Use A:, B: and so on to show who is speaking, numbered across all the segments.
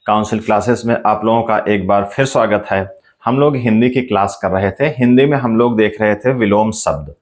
A: Council classes में आप लोगों का एक बार फिर स्वागत है। हम लोग हिंदी की क्लास कर रहे थे। हिंदी में हम लोग देख रहे थे विलोम शब्द।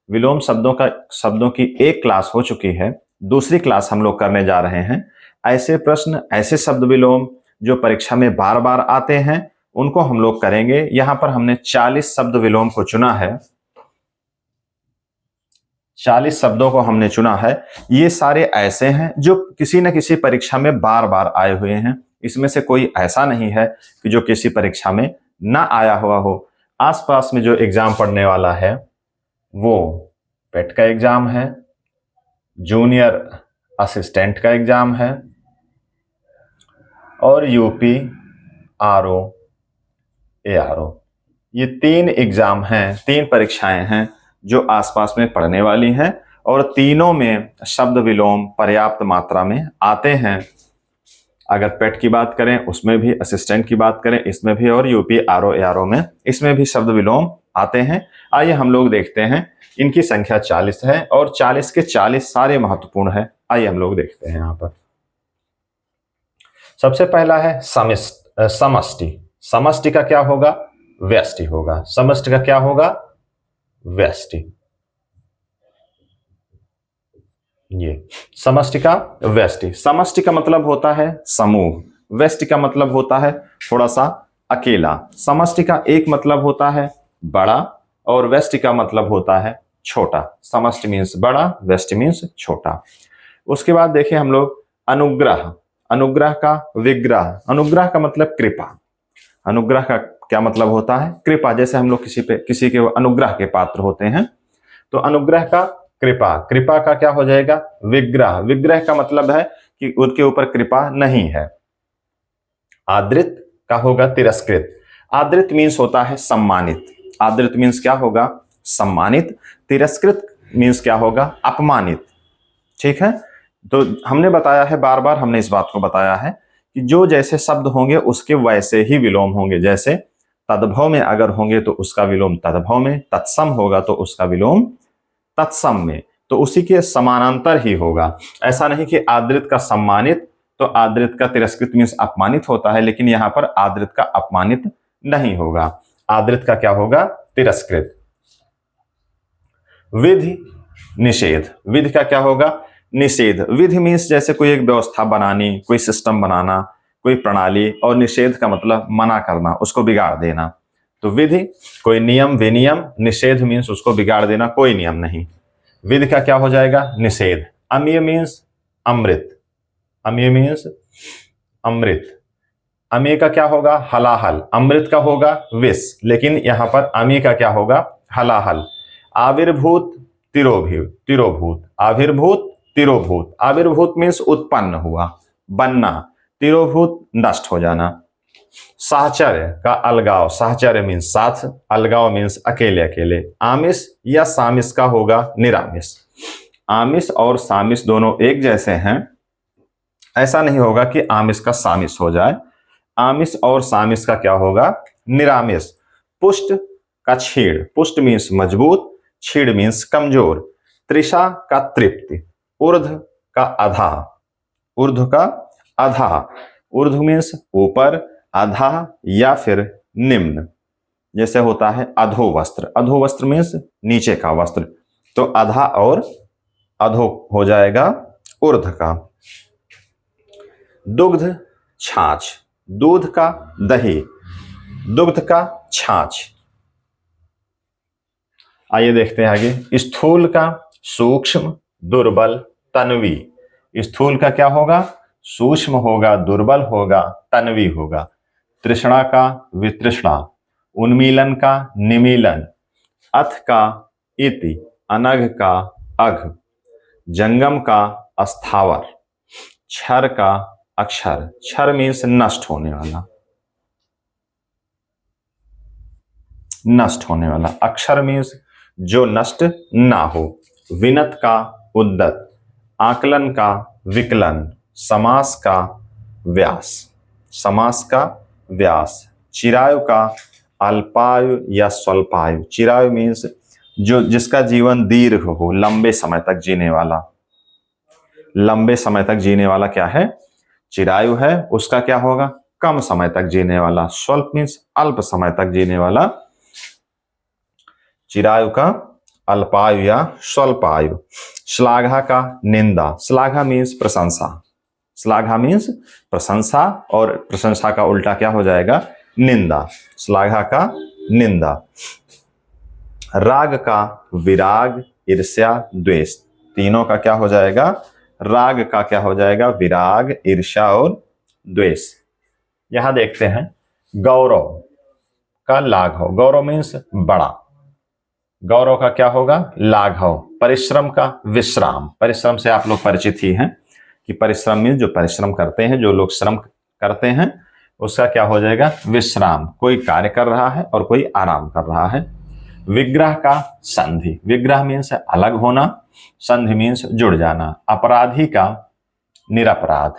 A: विलोम शब्दों की एक क्लास हो चुकी है, दूसरी क्लास हम लोग करने जा रहे हैं। ऐसे प्रश्न, ऐसे शब्द विलोम जो परीक्षा में बार बार आते हैं, उनको हम लोग करेंगे। यहां पर हमने 40 शब्द विलोम को चुना है। 40 शब्दों को हमने चुना है। ये सारे ऐसे हैं जो किसी न किसी परीक्षा में बार बार आए हुए हैं। इसमें से कोई ऐसा नहीं है कि जो किसी परीक्षा में ना आया हुआ हो। आसपास में जो एग्जाम पढ़ने वाला है वो पेट का एग्जाम है, जूनियर असिस्टेंट का एग्जाम है और यूपी आरओ एआरओ। ये 3 एग्जाम हैं, 3 परीक्षाएं हैं जो आसपास में पढ़ने वाली हैं और तीनों में शब्द विलोम पर्याप्त मात्रा में आते हैं। अगर पेट की बात करें उसमें भी, असिस्टेंट की बात करें इसमें भी, और यूपी आरओ एआरओ में इसमें भी शब्द विलोम आते हैं। आइए हम लोग देखते हैं। इनकी संख्या 40 है और 40 के 40 सारे महत्वपूर्ण है। आइए हम लोग देखते हैं। यहां पर सबसे पहला है समष्टि। समष्टि का क्या होगा? व्यष्टि होगा। समष्टि का क्या होगा? व्यष्टि। ये समष्टि का व्यष्टि। समष्टि का मतलब होता है समूह, व्यष्टि का मतलब होता है थोड़ा सा अकेला। समष्टि का एक मतलब होता है बड़ा और व्यष्टि का मतलब होता है छोटा। समष्टि मीन्स बड़ा, व्यष्टि मीन्स छोटा। उसके बाद देखें हम लोग अनुग्रह। अनुग्रह का विग्रह। अनुग्रह का मतलब कृपा। अनुग्रह का क्या मतलब होता है? कृपा। जैसे हम लोग किसी के अनुग्रह के पात्र होते हैं, तो अनुग्रह का कृपा। कृपा का क्या हो जाएगा? विग्रह। विग्रह का मतलब है कि उनके ऊपर कृपा नहीं है। आदृत का होगा तिरस्कृत। आदृत मीन्स होता है सम्मानित। आदृत मीन्स क्या होगा? सम्मानित। तिरस्कृत मीन्स क्या होगा? अपमानित। ठीक है। तो हमने बताया है, बार बार हमने इस बात को बताया है कि जो जैसे शब्द होंगे उसके वैसे ही विलोम होंगे। जैसे तद्भव में अगर होंगे तो उसका विलोम तद्भव में, तत्सम होगा तो उसका विलोम तत्सम में, तो उसी के समानांतर ही होगा। ऐसा नहीं कि आदृत का सम्मानित तो आदृत का तिरस्कृत मीन्स अपमानित होता है, लेकिन यहां पर आदृत का अपमानित नहीं होगा। आदृत का क्या होगा? तिरस्कृत। विधि निषेध। विधि का क्या होगा? निषेध। विधि मीन्स जैसे कोई एक व्यवस्था बनानी, कोई सिस्टम बनाना, कोई प्रणाली, और निषेध का मतलब मना करना, उसको बिगाड़ देना। तो विधि कोई नियम विनियम, निषेध मीन्स उसको बिगाड़ देना, कोई नियम नहीं। विधि का क्या हो जाएगा? निषेध। अम्य मीन्स अमृत। अम्य मीन्स अमृत। अम्य का क्या होगा? हलाहल। अमृत का होगा विष, लेकिन यहां पर अम्य का क्या होगा? हलाहल। आविर्भूत तिरोभूत। आविर्भूत तिरोभूत। आविर्भूत मीन्स उत्पन्न हुआ, बनना। तिरोभूत नष्ट हो जाना। साहचर्य का अलगाव। साहचर्य मीन्स साथ, अलगाव मीन्स अकेले अकेले। आमिष या सामिष का होगा निरामिष। आमिष और सामिष दोनों एक जैसे हैं, ऐसा नहीं होगा कि आमिष का सामिष हो जाए। आमिष और सामिष का क्या होगा? निरामिष। पुष्ट का छीड़। पुष्ट मीन्स मजबूत, छीड़ मीन्स कमजोर। त्रिषा का तृप्ति। ऊर्ध्व का अधा। ऊर्ध्व का अधा। ऊर्ध्व मीन्स ऊपर, अधा या फिर निम्न। जैसे होता है अधो वस्त्र। अधो वस्त्र मीन्स नीचे का वस्त्र, तो अधा और अधो हो जाएगा ऊर्ध्व का। दुग्ध छाछ। दूध का दही, दुग्ध का छाछ। आइए देखते हैं आगे। स्थूल का सूक्ष्म, दुर्बल, तन्वी। स्थूल का क्या होगा? सूक्ष्म होगा, दुर्बल होगा, तन्वी होगा। तृष्णा का वितृष्णा। उन्मीलन का निमीलन। अथ का इति। अनघ का अघ। जंगम का अस्थावर। क्षर का अक्षर। क्षर मीन्स नष्ट होने वाला, नष्ट होने वाला। अक्षर मीन्स जो नष्ट ना हो। विनत का उद्दत। आकलन का विकलन। समास का व्यास। समास का व्यास। चिरायु का अल्पायु या स्वल्पायु। चिरायु मीन्स जो जिसका जीवन दीर्घ हो, लंबे समय तक जीने वाला। लंबे समय तक जीने वाला क्या है? चिरायु है। उसका क्या होगा? कम समय तक जीने वाला, स्वल्प मीन्स अल्प समय तक जीने वाला, चिरायु का अल्पायु या स्वल्पायु। श्लाघा का निंदा, श्लाघा मीन्स प्रशंसा, श्लाघा मीन्स प्रशंसा और प्रशंसा का उल्टा क्या हो जाएगा, निंदा, श्लाघा का निंदा। राग का विराग, ईर्ष्या, द्वेष, तीनों का क्या हो जाएगा, राग का क्या हो जाएगा, विराग, ईर्ष्या और द्वेष। यहां देखते हैं गौरव का लाघव, गौरव मीन्स बड़ा, गौरव का क्या होगा, लाघव। परिश्रम का विश्राम, परिश्रम से आप लोग परिचित ही हैं कि परिश्रम मीन्स जो परिश्रम करते हैं, जो लोग श्रम करते हैं उसका क्या हो जाएगा, विश्राम, कोई कार्य कर रहा है और कोई आराम कर रहा है। विग्रह का संधि, विग्रह मीन्स अलग होना, संधि मीन्स जुड़ जाना। अपराधी का निरपराध,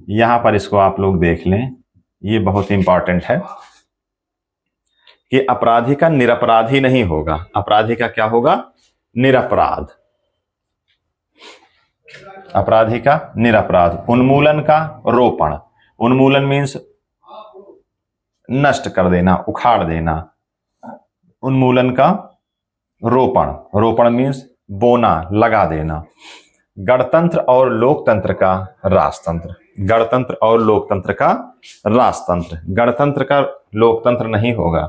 A: यहां पर इसको आप लोग देख लें, ये बहुत इंपॉर्टेंट है कि अपराधी का निरपराधी नहीं होगा, अपराधी का क्या होगा, निरपराध, अपराधी का निरपराध। उन्मूलन का रोपण, उन्मूलन मीन्स नष्ट कर देना, उखाड़ देना, उन्मूलन का रोपण, रोपण मीन्स बोना, लगा देना। गणतंत्र और लोकतंत्र का राजतंत्र, गणतंत्र और लोकतंत्र का राजतंत्र, गणतंत्र का लोकतंत्र नहीं होगा,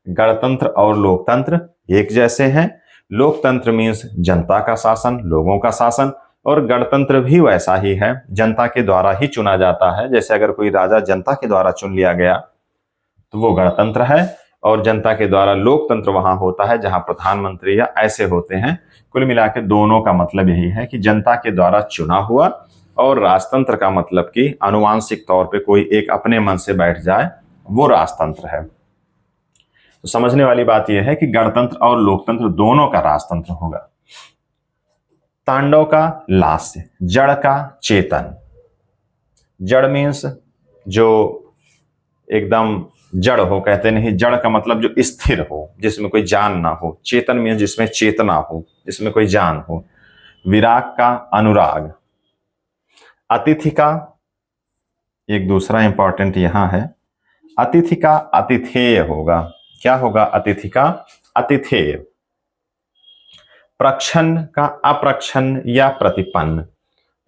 A: गणतंत्र और लोकतंत्र एक जैसे हैं। लोकतंत्र मीन्स जनता का शासन, लोगों का शासन, और गणतंत्र भी वैसा ही है, जनता के द्वारा ही चुना जाता है। जैसे अगर कोई राजा जनता के द्वारा चुन लिया गया तो वो गणतंत्र है, और जनता के द्वारा लोकतंत्र वहां होता है जहां प्रधानमंत्री या ऐसे होते हैं। कुल मिलाकर दोनों का मतलब यही है कि जनता के द्वारा चुना हुआ, और राजतंत्र का मतलब कि आनुवांशिक तौर पे कोई एक अपने मन से बैठ जाए, वो राजतंत्र है। तो समझने वाली बात यह है कि गणतंत्र और लोकतंत्र दोनों का राजतंत्र होगा। तांडव का लास्य, जड़ का चेतन, जड़ मीन्स जो एकदम जड़ हो, कहते नहीं, जड़ का मतलब जो स्थिर हो, जिसमें कोई जान ना हो। चेतन मीन्स जिसमें चेतना हो, जिसमें कोई जान हो। विराग का अनुराग। अतिथि का एक दूसरा इंपॉर्टेंट यहां है, अतिथि का अतिथेय होगा। क्या होगा, अतिथि का अतिथेय। प्रच्छन्न का अप्रच्छन्न या प्रतिपन्न,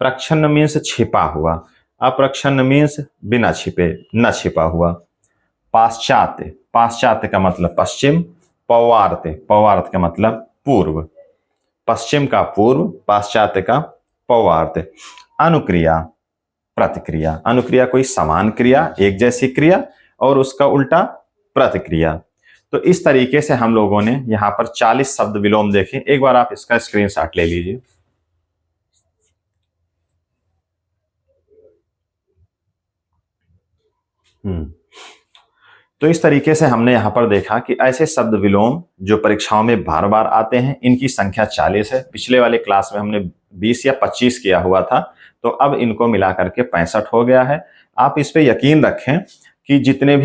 A: प्रच्छन्न मीन्स छिपा हुआ, अप्रच्छन्न मीन्स बिना छिपे, न छिपा हुआ। पाश्चात्य, पाश्चात्य का मतलब पश्चिम। पौवार्त्य, पौवार्त्य का मतलब पूर्व, पश्चिम का पूर्व, पाश्चात्य का पौवार्त्य। अनुक्रिया, प्रतिक्रिया, अनुक्रिया कोई समान क्रिया, एक जैसी क्रिया, और उसका उल्टा प्रतिक्रिया। तो इस तरीके से हम लोगों ने यहां पर 40 शब्द विलोम देखे। एक बार आप इसका स्क्रीनशॉट ले लीजिए। तो इस तरीके से हमने यहां पर देखा कि ऐसे शब्द विलोम जो परीक्षाओं में बार बार आते हैं, इनकी संख्या 40 है। पिछले वाले क्लास में हमने 20 या 25 किया हुआ था, तो अब इनको मिला करके 65 हो गया है। आप इस पे यकीन रखें कि जितनी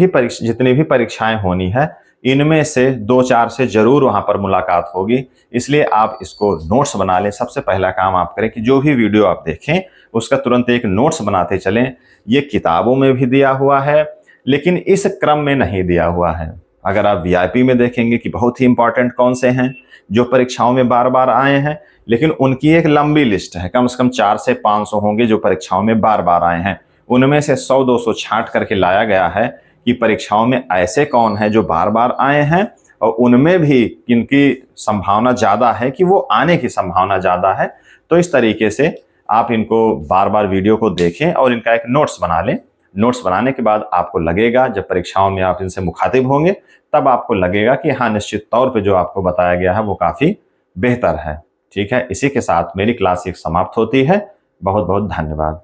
A: भी परीक्षाएं होनी है, इनमें से 2-4 से जरूर वहां पर मुलाकात होगी। इसलिए आप इसको नोट्स बना लें। सबसे पहला काम आप करें कि जो भी वीडियो आप देखें उसका तुरंत एक नोट्स बनाते चलें। ये किताबों में भी दिया हुआ है, लेकिन इस क्रम में नहीं दिया हुआ है। अगर आप वीआईपी में देखेंगे कि बहुत ही इंपॉर्टेंट कौन से हैं जो परीक्षाओं में बार बार आए हैं, लेकिन उनकी एक लंबी लिस्ट है, कम से कम 400 से 500 होंगे जो परीक्षाओं में बार बार आए हैं। उनमें से 100-200 छांट करके लाया गया है कि परीक्षाओं में ऐसे कौन है जो बार बार आए हैं, और उनमें भी किनकी संभावना ज्यादा है कि वो आने की संभावना ज्यादा है। तो इस तरीके से आप इनको बार बार वीडियो को देखें और इनका एक नोट्स बना लें। नोट्स बनाने के बाद आपको लगेगा, जब परीक्षाओं में आप इनसे मुखातिब होंगे, तब आपको लगेगा कि हाँ, निश्चित तौर पे जो आपको बताया गया है वो काफी बेहतर है। ठीक है, इसी के साथ मेरी क्लास 1 समाप्त होती है। बहुत बहुत धन्यवाद।